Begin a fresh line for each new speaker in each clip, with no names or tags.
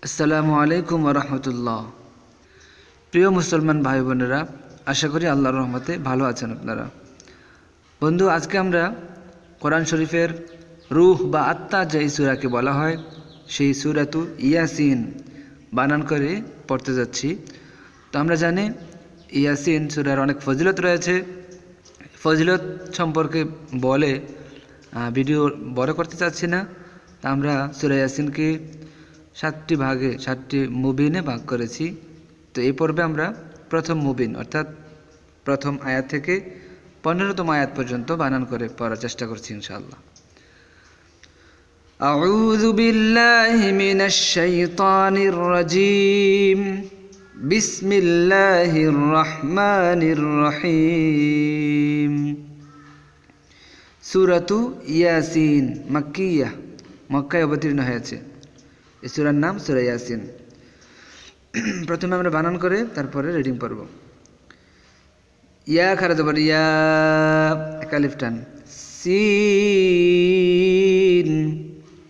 আসসালামু আলাইকুম ওয়া রাহমাতুল্লাহ। প্রিয় মুসলমান ভাই বোনেরা, আশা করি আল্লাহর রহমতে ভালো আছেন আপনারা। বন্ধু, আজকে আমরা কোরআন শরীফের রূহ বা আত্মা যেই সূরাকে বলা হয় সেই সূরাতু ইয়াসিন বানান করে পড়তে যাচ্ছি। তো আমরা জানি ইয়াসিন সূরার অনেক ফজিলত রয়েছে। ফজিলত সম্পর্কে বলে ভিডিও বড় করতে চাচ্ছি না। তা আমরা সূরা ইয়াসিনকে 7টি ভাগে 7টি মুবিনে ভাগ করেছি। তো এই পর্বে আমরা প্রথম মুবিন অর্থাৎ প্রথম আয়াত থেকে 15তম আয়াত পর্যন্ত বানান করে পড়ার চেষ্টা করছি ইনশাআল্লাহ। আউযু বিল্লাহি মিনাশ শাইতানির রাজীম। বিসমিল্লাহির রহমানির রহিম। সূরাতু ইয়াসিন মাক্কিয়াহ, মক্কায় অবতীর্ণ হয়েছে। এই সূরার নাম সূরা ইয়াসিন। প্রথমে আমরা বানান করে তারপরে রিডিং পড়ব। ইয়া খারা জবর ইয়া, এক আলিফ টান। সিন,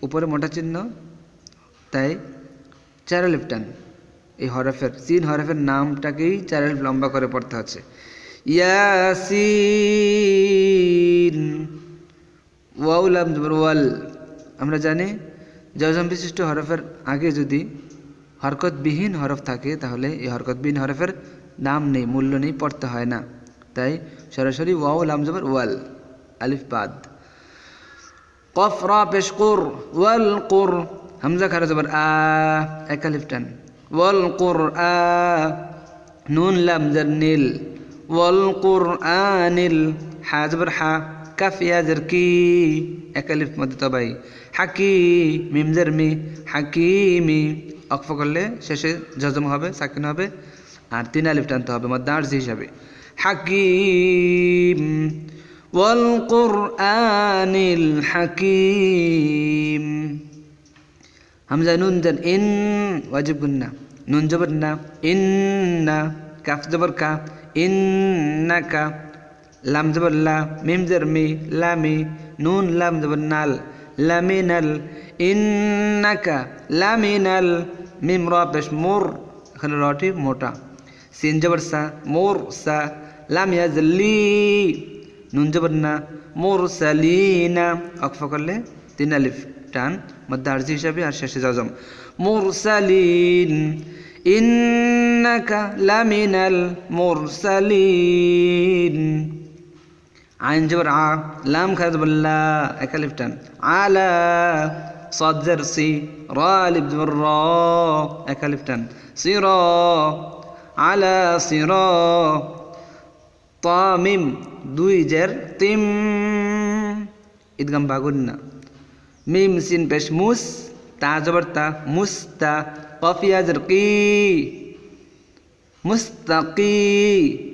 উপরে মোটা চিহ্ন তাই 4 আলিফ টান। এই হরফের সিন হরফের নামটাকেই 4 আলিফ লম্বা করে পড়তে হচ্ছে। ইয়াসিন। ওয়াও লাম জবর ওয়াল। আমরা জানি জজম বিশিষ্ট হরফের আগে যদি হরকতবিহীন হরফ থাকে তাহলে এই হরকতবিহীন হরফের দাম নেই, মূল্য নেই, পড়তে হয় না। তাই সরাসরি ওয়াও লাম জবর ওয়াল, আলিফ বাদ। কফ রা পেশ কুর, ওয়াল কুর। হামজা খারা জবর আ, এক আলিফ টান। ওয়াল কুর আ। নুন লাম জবর নীল, ওয়াল কুর আনিল। হা জবর হা, কাফ ইয়া জের কি, এক আলিফ মধ্যে তবাই। হাকি মিম জের মি, হাকিমি। অক্ফ করলে শেষে জজম হবে, সাকিন হবে, আর 3 আলিফ টানতে হবে মধ্যে আরজি হিসাবে। হাকিম। ওয়াল কুরআনিল হাকিম। হামজা নুন জের ইন, ওয়াজিব গুন্না। নুন জবর না, ইন্না। কাফ জবর কা, ইন্নাকা। লাম জবর লা, মিম জের মি, লামি। নুন লাম জবর নাল, লামিনাল। ইন্নাকা লামিনাল। মিম রা পেশ মুর, এখানে রটি মোটা। সিন জবর সা, মুর সা। লাম ইয়াজলি। নুন জবর না, মুরসালিনা। অক্ফ করলে 3 আলিফ টান মধ্যে আরজি হিসাবে, আর শেষে জজম। মুরসালিন। ইন্নাকা লামিনাল মুরসালিন। আইন জবর আ, লাম খারা জবর লা, এক আলিফ টান। আলা। صاد زر سي، را الف زبر را، এক আলিফ টান। সিরা, আলা সিরা। তা মিম 2 জের তিম, ইদগাম বাগুন্না। মিম সিন পেশ মুস, তা জবর তা, মুস্তা। কফ ইয়া জের কি, মুস্তাকি।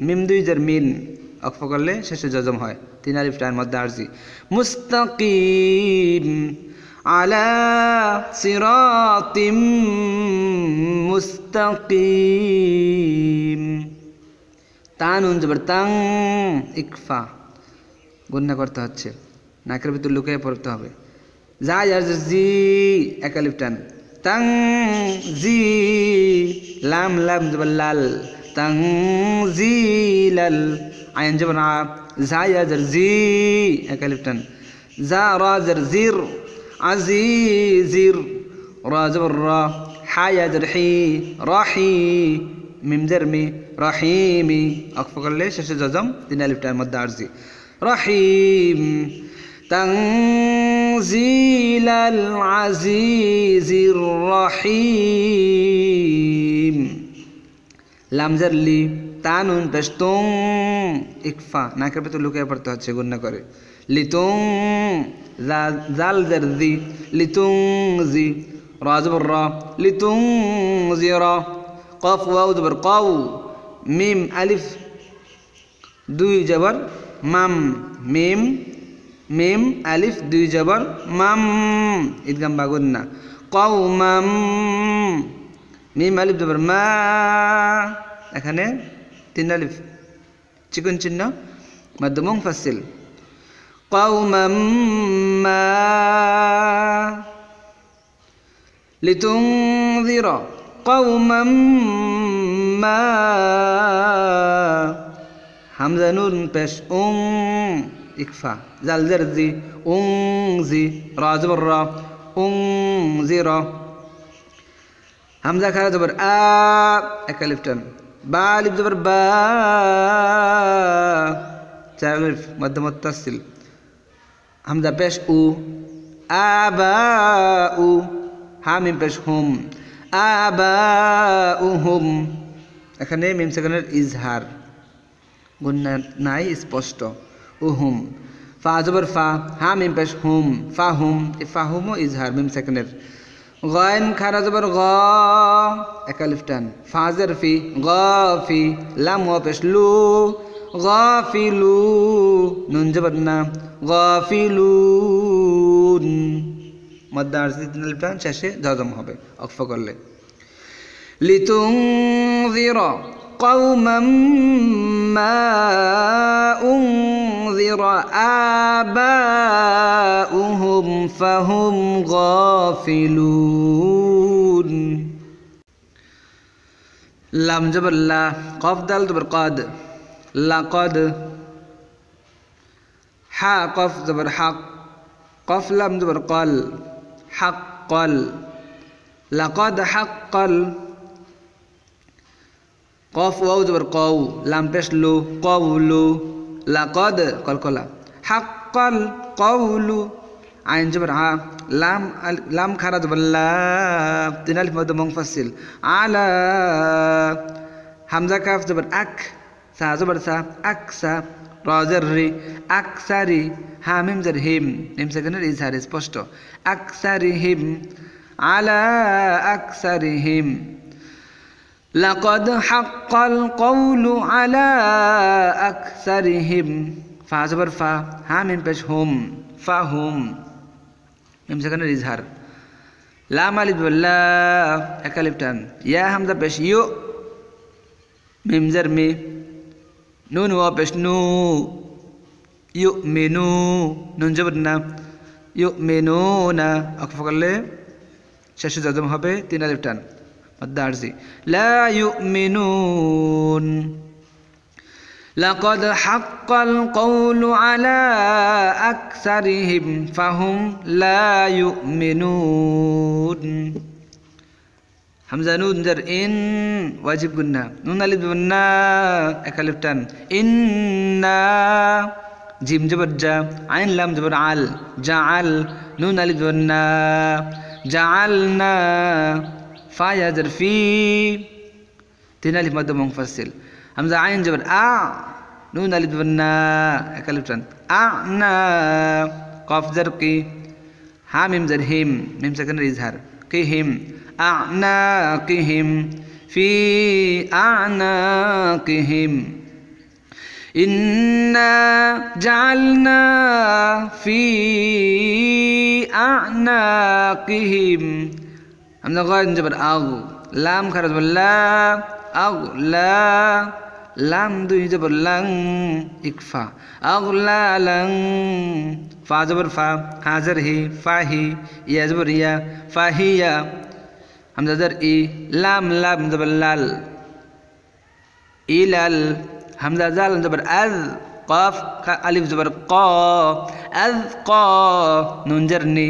মিম 2 জের মিন, অক্ফ করলে শেষে জজম হয়, 3 আলিফ টান মধ্যে আরজি। মুস্তাকিম। আলা সিরাতিম মুস্তাকিম। তানুন জবর তাং, ইকফা গুন্না করতে হচ্ছে, নাকের ভিতর লুকিয়ে পড়তে হবে। যা ইয়ার জি, এক আলিফ টান। তাং জি। লাম লাম জবর লাল, তাং জি লাল। আইন জবর আ, যা ইয়ার জি, এক আলিফ টান। যা রা জের জির, আজিজির। রা জবর রা, হা ইয়া জের হি, রাহি। মিম জের মি, রাহিমি। অক্ফ করলে শেষে জজম, 3 আলিফ টার মধ্যে আরজি। রাহিম। তানজিলাল আজিজির রাহিম। লাম জের লি, তানুন পেশ তুং, ইকফা নাকের ভিতর লুকিয়ে পড়তে হচ্ছে গুন্না করে। লিতুং। জাল জের জি, লিতুং জি। রা জবর রা, লিতুং জিরা। কফ ওয়াও জবর কাউ। মিম আলিফ 2 জবর মাম, মিম মিম আলিফ 2 জবর মাম, ইদগাম বাগুন্না। কওমাম। মিম আলিফ জবর মা, এখানে 3 আলিফ চিকন চিহ্ন মধ্য মুনফাসিল। কওমাম মা। লিতুনযির কওমান মা হামজা নুন পেশ ইকফা জাল জারজি জি রা জবর রা জির হামজা খারা জবর আ এক আলিফ টান বা আলিফ জবর বা চার আলিফ মধ্য মুত্তাসিল হামজা পেশ আবা হা মিম পেশ হুম আবাউহুম এখানে মিম সেকেন্ডের ইজহার গুন্না নাই স্পষ্ট উহুম ফা জবর ফা হা মিম পেশ হুম ফাহুম এই ফাহুম ও ইজহার মিম সেকেন্ডের গায়ন খারা জবর গ এক আলিফ টান ফা জারফি গাফি লাম ওয়া পেশ লু গাফিলু নুন জবর না গাফিলুন মধ্য আরজি তিন আলিফ টান শেষে জজম হবে অক্ফ করলে লিতুনযির কওমান মা উনযির আবাউহুম ফাহুম গাফিলুন লাম জবর লা কফ দাল জবর কদ লাকদ হা কফ জবর হক কফ লাম জবর কল হাক্কল লাকদ হাক্কল কফ ওয়াও জবর কও লাম পেশ লু কওলু লাকদ কলকলা হাক্কল কওলু আইন জবর আ লাম খারা জবর লা তিন আলিফ মধ্য মুনফাসিল আলা হামজা কাফ জবর আক সা জবর সা আকসা রা জাররি আকসারি হা মিম জার হিম মিম সেকেন্ডের ইজহার স্পষ্ট আকসারিহিম আলা আকসারিহিম লাকাদ হাক্কাল কওলু আলা আকসারিহিম ফা জবর ফা হা মিম পেশ হুম ফাহুম মিম সেকেন্ডের ইজহার লাম আলিফ লা এক আলিফ টান ইয়া হামজা পেশ ইউ মিম জার মি নুন ওয়া পেশ নু ইউমিনু নুন জবর না ইউমিনুনা অক্ফ করলে শেষে জজম হবে তিন আলিফ টান মধ্য আরজি লা ইউমিনুন লাকাদ হাক্কাল কওলু আলা আকসারিহিম ফাহুম লা ইউমিনুন হামজা নুন জার ইন ওয়াজিব গুন্না নুন আলিফ গুন্না এক আলিফ টান ইন্না জিম জবর জা আইন লাম জবর আল জাআল নুন আলিফ গুন্না জাআলনা ফা ইয়া জার ফি তিন আলিফ মধ্য মুনফাসিল হামজা আইন জবর আ নুন আলিফ গুন্না এক আলিফ টান আনা কফ জার কি হা মিম জার হিম মিম সেকেন্ডের ইজহার কি হিম أعناقهم في أعناقهم إنا جعلنا في أعناقهم همزة غاية جبر أغ لام خرج بالله أغ لا لام دوي جبر لن إكفا أغلا لن فا جبر فا حاضر هي فاهي يا جبر يا فاهيا হামজা জার ই লাম লাম জবর লাল ইলাল হামজা জাল জবর আজ কফ আলিফ জবর ক আজ ক নুন জার নি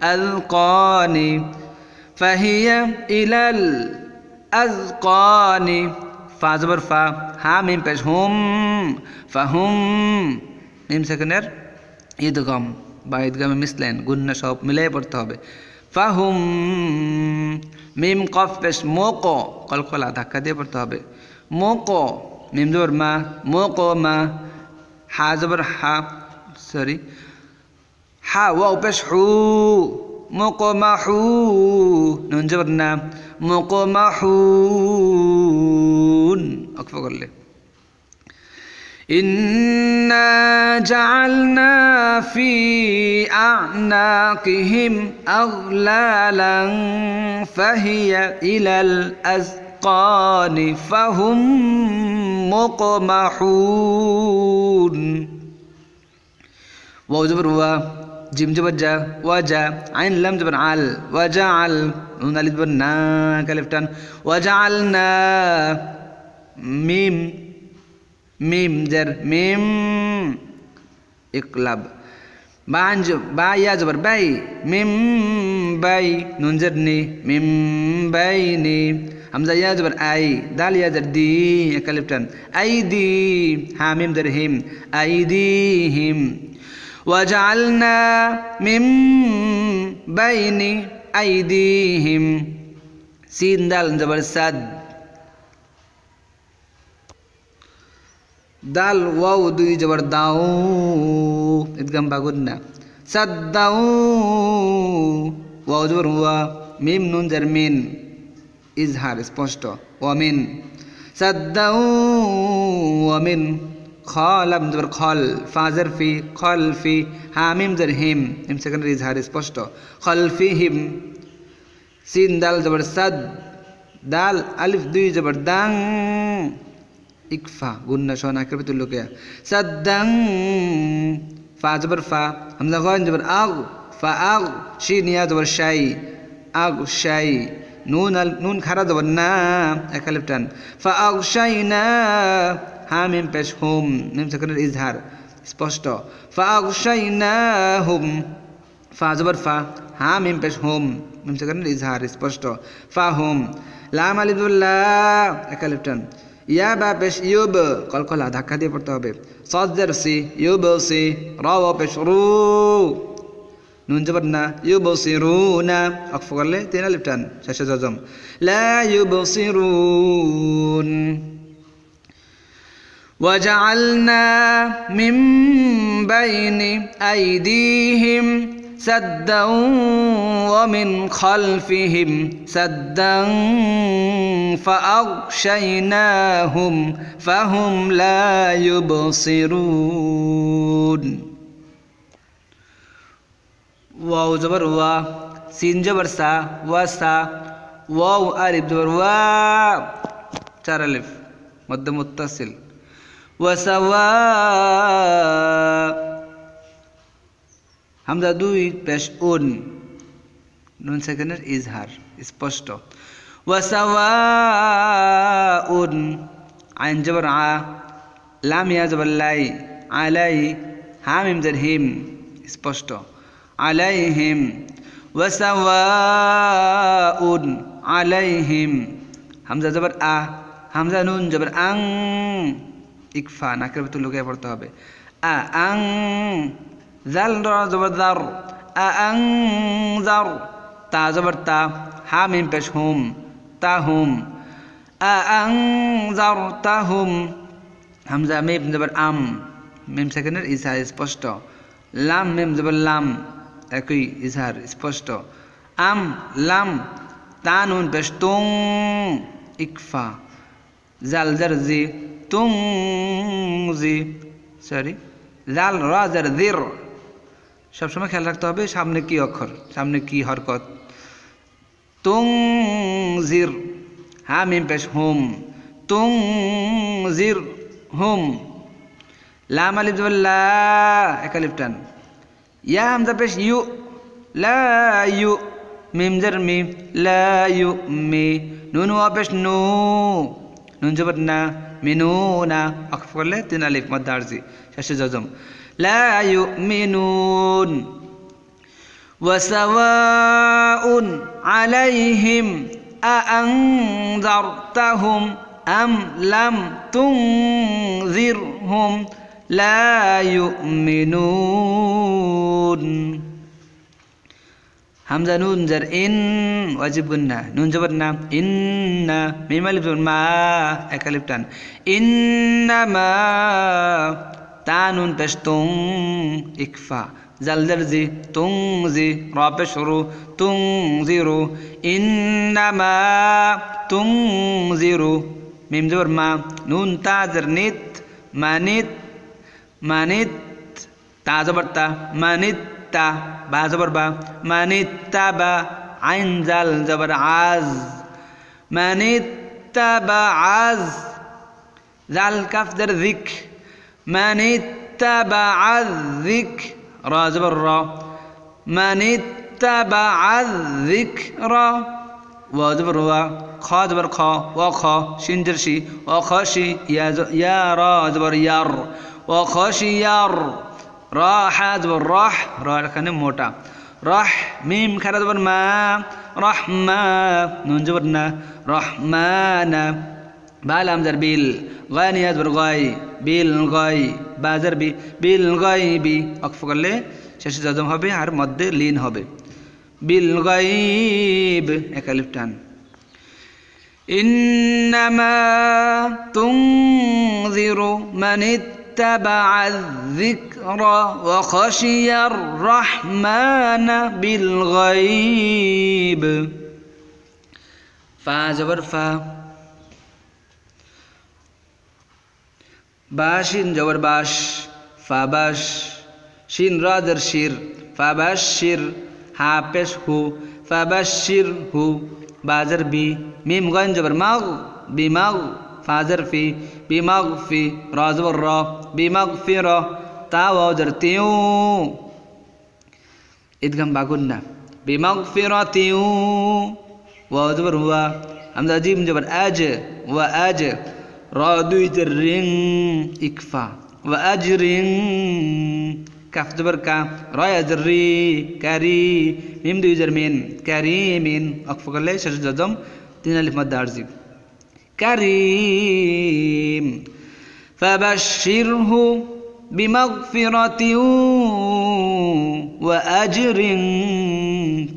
আজ কানি ফাহিয়া ইলাল আজ কানি ফা জবর ফা হা মিম পেশ হুম ফাহুম মিম সেকেন্ডের ঈদগাম বা ঈদগামে মিসলেন গুন্না সব মিলাই পড়তে হবে ফাহুম মিম কফ পেশ মোকো কলকলা ধাক্কা দিয়ে পড়তে হবে মোকো মিম জবর মা মোকো মা হা জবর হা সরি হা ওয়াও পেশ হু মোকো মা হু নুন জবর না মোকো মা হুন অক্ফ করলে إنا جعلنا في أعناقهم أغلالا فهي إلى الأذقان فهم مقمحون واو جبر وا জিম জবর জা ওয়াজা আইন লাম জবর আল ওয়াজা আল নুন আলিফ জবর না কালিফ টান ওয়াজা আল না মিম মিম জের মিম ইকলাব বা ইয়া জবর বাই মিম বাই নুন জের নি মিম বাই নি হামজা ইয়া জবর আই দাল ইয়া জের দি কালিফ টান আই দি হা মিম জের হিম আই দি হিম وجعلنا من بين أيديهم سين دال جبر سد دال واو دوي جبر داو ادغام باغودنا سداو واو جبر وا ميم نون جر مين ইজহার স্পষ্ট ওয়ামিন সাদ্দাউ ওয়ামিন খলাম জবর খল ফাজর ফি খলফি হামিম জর হিম হিম সেকেন্ডারি ইজহার স্পষ্ট খলফিহিম সিন দাল জবর সাদ দাল আলিফ দুই জবর দাং ইকফা গুন্না শোনা আকরবতুল লুকিয়া সাদ্দাং ফা জবর ফা হামজা গন জবর আগ ফা আগ শিন ইয়া জবর শাই আগ শাই নুন খারা জবর না এক আলিফ টান ফা আগ শাইনা হামিম পেশ হুম মিম সেকেন্ডারি ইজহার স্পষ্ট ফা আগ শাইনা হুম ফা জবর ফা হামিম পেশ হুম মিম সেকেন্ডারি ইজহার স্পষ্ট ফা হুম লাম আলিফুল্লাহ এক আলিফ টান ইয়া বা পেশ ইউব কলকলা ধাক্কা দিয়ে পড়তে হবে সজ্জার সি ইউব সি র পেশ রু নুন জবর না ইউবসিরুনা অক্ফ করলে তিন আলিফ টান শেষে জজম লা ইউবসিরুন وجعلنا من بين أيديهم سدا ومن خلفهم سدا فأغشيناهم فهم لا يبصرون واو জবর ওয়া সিন জবর সা ওয়াসা ওয়াও আলিফ জবর ওয়া চার আলিফ মধ্য মুত্তাসিল ওয়াসাওয়া হামজা দুই পেশ উন নুন সেকেন্ডের ইজহার স্পষ্ট ওয়াসাওয়াউন আইন জবর আ লাম ইয়া জবর লাই আলাই হা মিম জের হিম স্পষ্ট আলাইহিম ওয়াসাওয়াউন আলাইহিম হামজা জবর আ হামজা নুন জবর আং ইকফা নাকের ভিতর লুকিয়ে পড়তে হবে আ আং জাল জবর দার আ আং জার তা জবর তা হা মিম পেশ হুম তা হুম আ আং জার তা হুম হামজা মিম জবর আম মিম সেকেন্ডের ইজহার স্পষ্ট লাম মিম জবর লাম একই ইজহার স্পষ্ট আম লাম তা নুন পেশ তুং ইকফা জাল জার জি তুং জি সরি জাল রা জার জির সবসময় খেয়াল রাখতে হবে সামনে কি অক্ষর সামনে কি হরকত তুং জির হা মিম পেশ হুম তুং জির হুম লাম আলিফ জবর লা এক আলিফ টান ইয়া হামজা পেশ ইউ লা ইউ মিম জার মি লা ইউ মি নুন ওয়া পেশ নু নুন জবর না মিনুনা অক্ফ করলে তিন আলিফ মধ্য আরজি শেষে জজম লা ইউমিনুন ওয়াসাওয়াউন আলাইহিম আআনযারতাহুম আম লাম তুনযিরহুম লা ইউমিনুন হামজা নুন জার ইন ওয়াজিব গুন্না নুন জবর না ইন্না মিম আলিফ জবর মা এক আলিফ টান ইন্নামা তা নুন পেশ তুং ইকফা জাল জার জি তুং জি রা পেশ রু তুং জিরু ইন্নামা তুং জিরু মিম জবর মা নুন তা জার নিত মানিত মানিত তা জবর তা মানিত তা বা জবর বা মানিত্তাবা আইন জাল জবর আজ মানিত্তাবা আজ জাল কাফ জার যিক মানিত্তাবা আয যিক রা জবর রা মানিত্তাবাআয যিকরা ওয়া জবর ওয়া খ জবর খ ওয়া খ শিন জের শি ওয়া খশি ইয়া রা জবর ইয়ার ওয়া খশিয়ার রা হা জবর রাহ রা এখানে মোটা রাহ মিম খারা জবর মা রাহমা নুন জবর না রহমানা বা লাম জার বিল গায়নি জবর গায় বিল গায় বা জার বি বিল গায়বি ওয়াকফ করলে শেষে জজম হবে আর মধ্যে লিন হবে বিল গায়ব এক আলিফ টান ইন্নামা তুনযিরু মান ইত্তাবাআয যিকরা ওয়া খাশিয়ার রাহমানা বিল গায়ব ফা জবর ফা বাশিন জবর বাশ ফাবাশ শিন রা জের শির ফাবাশির হা পেশ হু ফাবাশির হু বাজার বি মিম গান জবর মাগ বিমাগ ফাজার ফি বিমাগ ফি রা জবর রা বিমাগ ফি রা তা ওয়া জের তিউ ইদগাম বাগুন্না বিমাগ ফি রা তিউ ওয়া জবর ওয়া হামজা জিম জবর আজ ওয়া আজ রা দুই জের রিং ইকফা ওয়া আজরিং কাফ জবর কা রা জের রি কারি মিম দুই জের মিন কারিমিন ওয়াকফ করলে শেষ জজম তিন আলিফ মদ আরজি কারিম ফাবাশশিরহু বিমাগফিরাতিন ওয়া আজরিন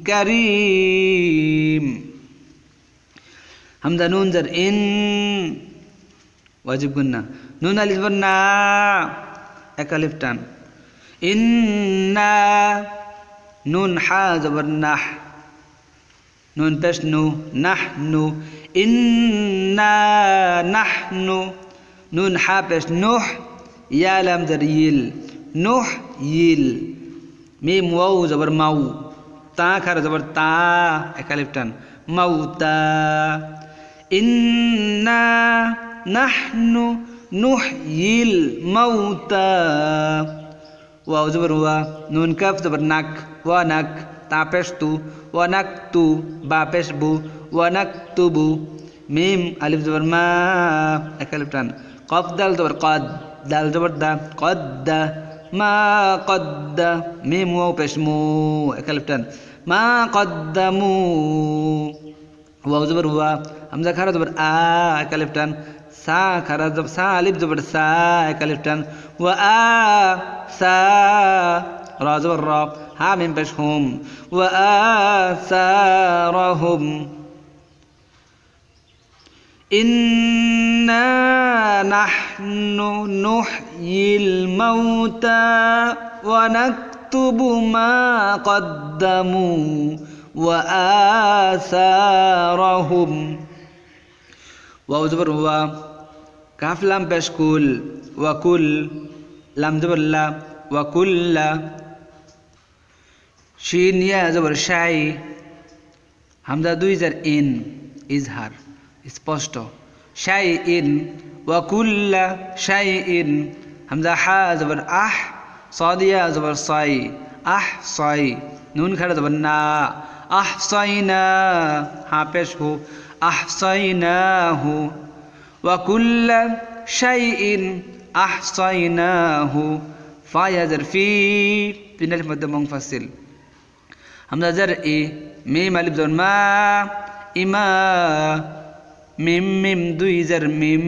কারীম হামজা নুন জের ইন ওয়াজিব গুন্না নুন আলিফ না এক আলিফ টান ইন্না নুন হা জবর নাহ নুন পেশ নু নাহনু ইন্না নাহনু নুন হা পেশ নুহ ইয়া লাম জের ইল নুহ ইল মিম ওয়াও জবর মাউ তা খারা জবর তা এক আলিফ টান মাউতা ইন্না নাহনু নুহয়িল মাউতা ওয়াও জবর ওয়া নুন কাফ জবর নাক ওয়া নাক তা পেশ তু ওয়া নাকতু বা পেশ বু ওয়া নাকতুবু মিম আলিফ জবর মা এক আলিফ টান কফ দাল জবর কদ দাল জবর দা কদ্দা মা কদ্দা মিম ওয়াও পেশ মু এক আলিফ টান মা কদ্দামু ওয়াও জবর ওয়া হামজা খারা জবর আ এক আলিফ টান সা খারা জবর সা আলিফ জবর সা এক আলিফ টান ওয়া আ সা রা জবর রা হা মিম পেশ হুম ওয়া আসারাহুম ইন্না নাহনু নুহয়িল মাউতা ওয়া নাকতুবু মা কদ্দামু ওয়া আসারাহুম ওয়াও জবর ওয়া কাফ লাম পেশ কুল ওয়া কুল লাম জবর লা ওয়া কুল্লা শিন ইয়া জবর শাই হামজা দুই জার ইন ইজহার স্পষ্ট শাই ইন ওয়া কুল্লা শাই ইন হামজা হা জবর আহ সাদিয়া জবর সাই আহ সাই নুন খাড়া জবর না আহ সাইনা হা পেশ হু আহ সাইনাহু ওয়া কুল্লা শাই ইন আহ সাইনাহু ফা ইয়াজার ফি পিনাল মধ্যে মুনফাসিল হামজা জার ই মিম আলিফ জবর মা ইমা মিম মিম দুই জার মিম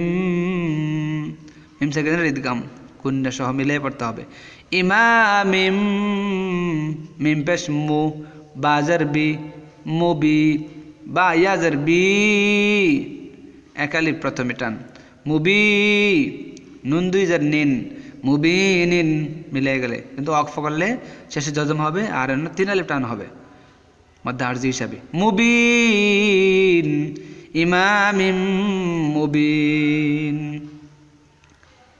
মিম সেকেন্ডের ইদগাম কুন্না সহ মিলে পড়তে হবে ইমামিম মিম পেশ মু বা জার বি মুবি বা ইয়া জার বি এক আলিফ প্রথমে টান মুবি নুন দুই জার নিন মুবিনিন মিলে গেলে কিন্তু ওয়াকফ করলে শেষে জজম হবে আর তিন আলিফ টান হবে মধ্যে আরজি হিসাবে মুবিন ইমামিম মুবিন।